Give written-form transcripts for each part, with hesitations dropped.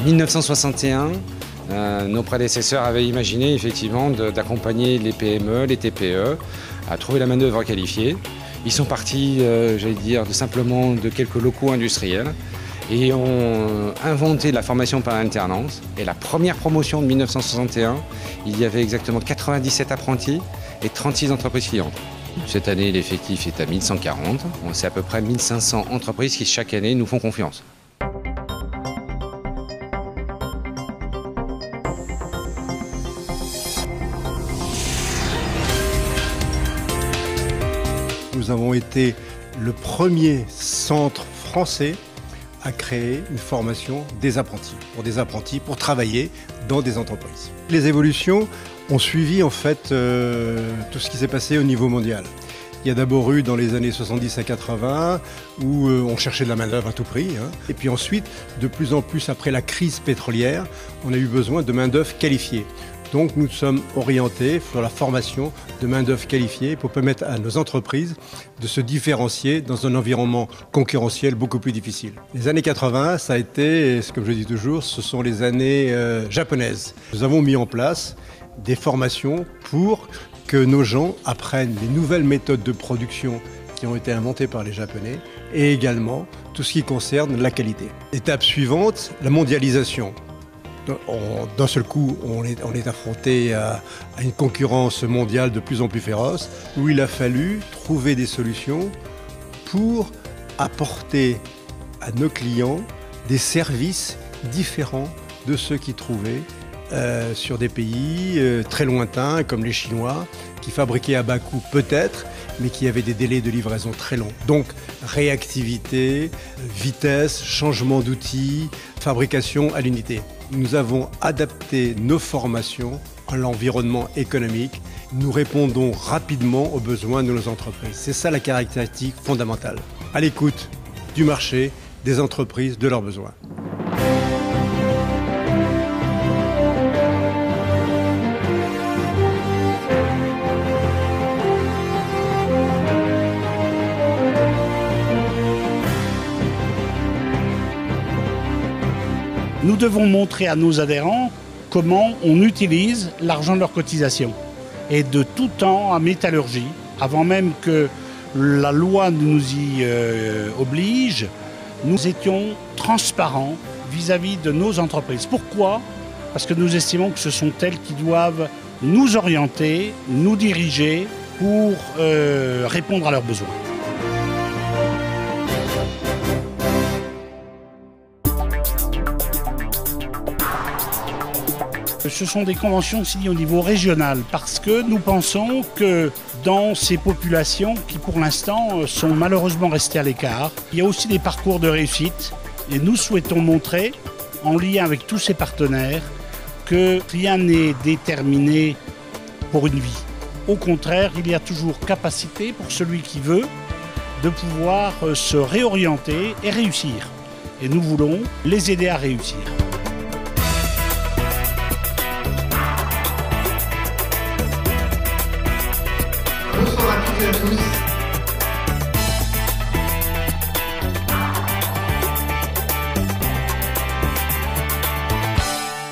1961, nos prédécesseurs avaient imaginé effectivement d'accompagner les PME, les TPE à trouver la main-d'œuvre qualifiée. Ils sont partis, j'allais dire, simplement de quelques locaux industriels et ont inventé la formation par alternance. Et la première promotion de 1961, il y avait exactement 97 apprentis et 36 entreprises clientes. Cette année, l'effectif est à 1140. C'est à peu près 1500 entreprises qui, chaque année, nous font confiance. Nous avons été le premier centre français à créer une formation des apprentis pour travailler dans des entreprises. Les évolutions ont suivi en fait tout ce qui s'est passé au niveau mondial. Il y a d'abord eu dans les années 70 à 80 où on cherchait de la main-d'œuvre à tout prix. Et puis ensuite, de plus en plus après la crise pétrolière, on a eu besoin de main-d'œuvre qualifiée. Donc nous sommes orientés sur la formation de main-d'œuvre qualifiée pour permettre à nos entreprises de se différencier dans un environnement concurrentiel beaucoup plus difficile. Les années 80, ça a été, comme je dis toujours, ce sont les années japonaises. Nous avons mis en place des formations pour que nos gens apprennent les nouvelles méthodes de production qui ont été inventées par les Japonais et également tout ce qui concerne la qualité. Étape suivante, la mondialisation. D'un seul coup, on est affronté à une concurrence mondiale de plus en plus féroce, où il a fallu trouver des solutions pour apporter à nos clients des services différents de ceux qu'ils trouvaient sur des pays très lointains, comme les Chinois, qui fabriquaient à bas coût peut-être, mais qui avaient des délais de livraison très longs. Donc réactivité, vitesse, changement d'outils, fabrication à l'unité. Nous avons adapté nos formations à l'environnement économique. Nous répondons rapidement aux besoins de nos entreprises. C'est ça la caractéristique fondamentale. À l'écoute du marché, des entreprises, de leurs besoins. Nous devons montrer à nos adhérents comment on utilise l'argent de leur cotisation. Et de tout temps à métallurgie, avant même que la loi nous y oblige, nous étions transparents vis-à-vis de nos entreprises. Pourquoi ? Parce que nous estimons que ce sont elles qui doivent nous orienter, nous diriger pour répondre à leurs besoins. Ce sont des conventions signées au niveau régional parce que nous pensons que dans ces populations qui pour l'instant sont malheureusement restées à l'écart, il y a aussi des parcours de réussite et nous souhaitons montrer, en lien avec tous ces partenaires, que rien n'est déterminé pour une vie. Au contraire, il y a toujours capacité pour celui qui veut de pouvoir se réorienter et réussir. Et nous voulons les aider à réussir. Bonsoir à toutes et à tous.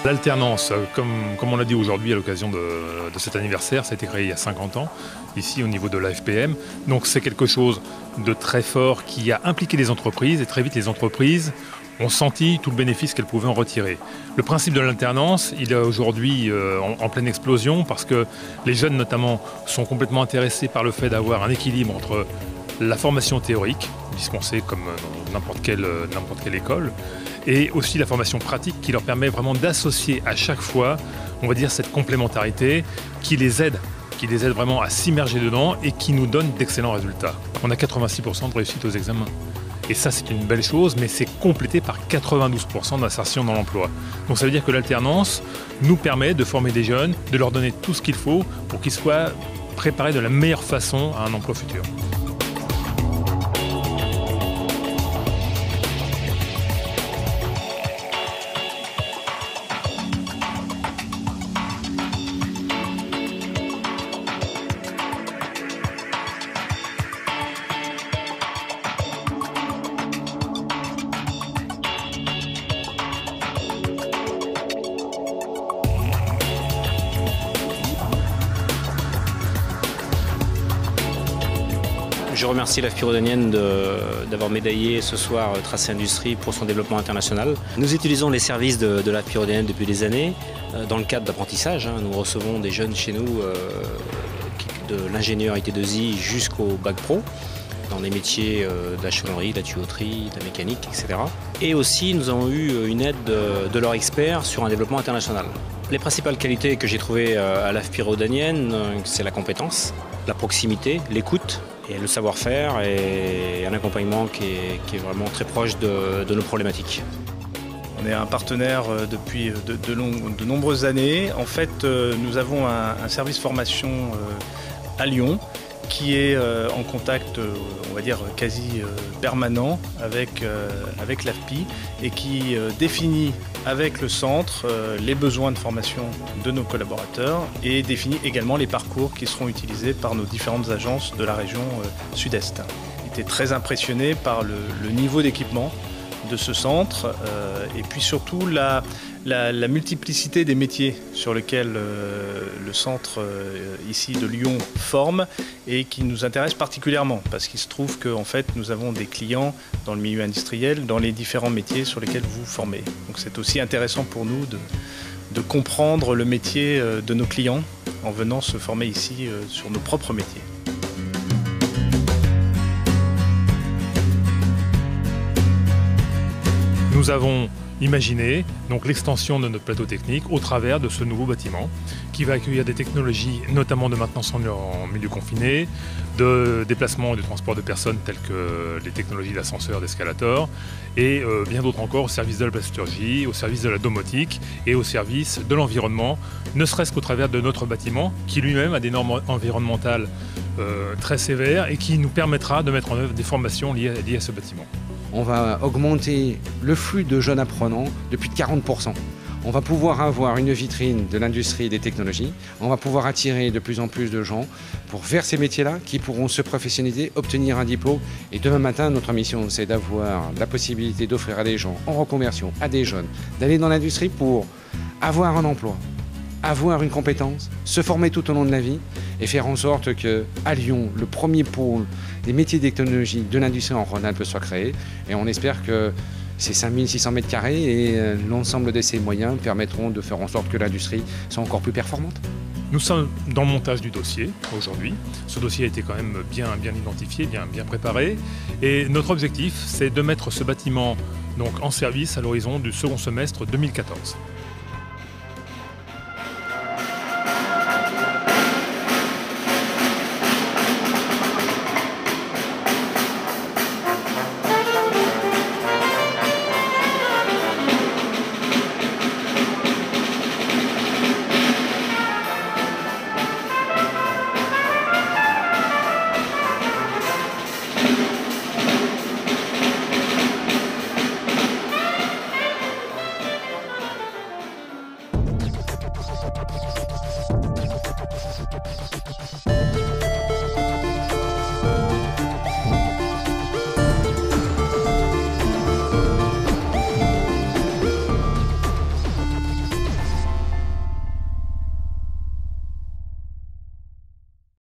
L'alternance, comme on l'a dit aujourd'hui à l'occasion de cet anniversaire, ça a été créé il y a 50 ans, ici au niveau de l'AFPM. Donc c'est quelque chose de très fort qui a impliqué les entreprises et très vite les entreprises ont senti tout le bénéfice qu'elles pouvaient en retirer. Le principe de l'alternance, il est aujourd'hui en pleine explosion parce que les jeunes notamment sont complètement intéressés par le fait d'avoir un équilibre entre la formation théorique, dispensée comme dans n'importe quelle école, et aussi la formation pratique qui leur permet vraiment d'associer à chaque fois, on va dire, cette complémentarité qui les aide vraiment à s'immerger dedans et qui nous donne d'excellents résultats. On a 86% de réussite aux examens. Et ça, c'est une belle chose, mais c'est complété par 92% d'insertion dans l'emploi. Donc ça veut dire que l'alternance nous permet de former des jeunes, de leur donner tout ce qu'il faut pour qu'ils soient préparés de la meilleure façon à un emploi futur. Je remercie l'AFPI Rodanienne d'avoir médaillé ce soir Tracé Industrie pour son développement international. Nous utilisons les services de l'AFPI Rodanienne depuis des années dans le cadre d'apprentissage. Nous recevons des jeunes chez nous de l'ingénieur IT2I jusqu'au bac pro dans les métiers de la chaudronnerie, de la tuyauterie, de la mécanique, etc. Et aussi, nous avons eu une aide de leurs experts sur un développement international. Les principales qualités que j'ai trouvées à l'AFPI Rodanienne, c'est la compétence, la proximité, l'écoute et le savoir-faire et un accompagnement qui est vraiment très proche de nos problématiques. On est un partenaire depuis de nombreuses années. En fait, nous avons un service formation à Lyon qui est en contact, on va dire, quasi permanent avec l'AFPI et qui définit avec le centre les besoins de formation de nos collaborateurs et définit également les parcours qui seront utilisés par nos différentes agences de la région sud-est. J'étais très impressionné par le niveau d'équipement de ce centre et puis surtout la multiplicité des métiers sur lesquels le centre ici de Lyon forme et qui nous intéresse particulièrement parce qu'il se trouve qu'en fait nous avons des clients dans le milieu industriel dans les différents métiers sur lesquels vous formez. Donc c'est aussi intéressant pour nous de comprendre le métier de nos clients en venant se former ici sur nos propres métiers. Nous avons imaginé donc l'extension de notre plateau technique au travers de ce nouveau bâtiment qui va accueillir des technologies notamment de maintenance en milieu confiné, de déplacement et de transport de personnes telles que les technologies d'ascenseur, d'escalator et bien d'autres encore au service de la plasturgie, au service de la domotique et au service de l'environnement, ne serait-ce qu'au travers de notre bâtiment qui lui-même a des normes environnementales très sévères et qui nous permettra de mettre en œuvre des formations liées à ce bâtiment. On va augmenter le flux de jeunes apprenants de plus de 40%. On va pouvoir avoir une vitrine de l'industrie et des technologies. On va pouvoir attirer de plus en plus de gens vers ces métiers-là qui pourront se professionnaliser, obtenir un diplôme. Et demain matin, notre mission, c'est d'avoir la possibilité d'offrir à des gens en reconversion, à des jeunes, d'aller dans l'industrie pour avoir un emploi, avoir une compétence, se former tout au long de la vie et faire en sorte qu'à Lyon, le premier pôle des métiers de technologie de l'industrie en Rhône-Alpes soit créé. Et on espère que ces 5600 mètres carrés et l'ensemble de ces moyens permettront de faire en sorte que l'industrie soit encore plus performante. Nous sommes dans le montage du dossier aujourd'hui. Ce dossier a été quand même bien identifié, bien préparé. Et notre objectif, c'est de mettre ce bâtiment donc, en service à l'horizon du second semestre 2014.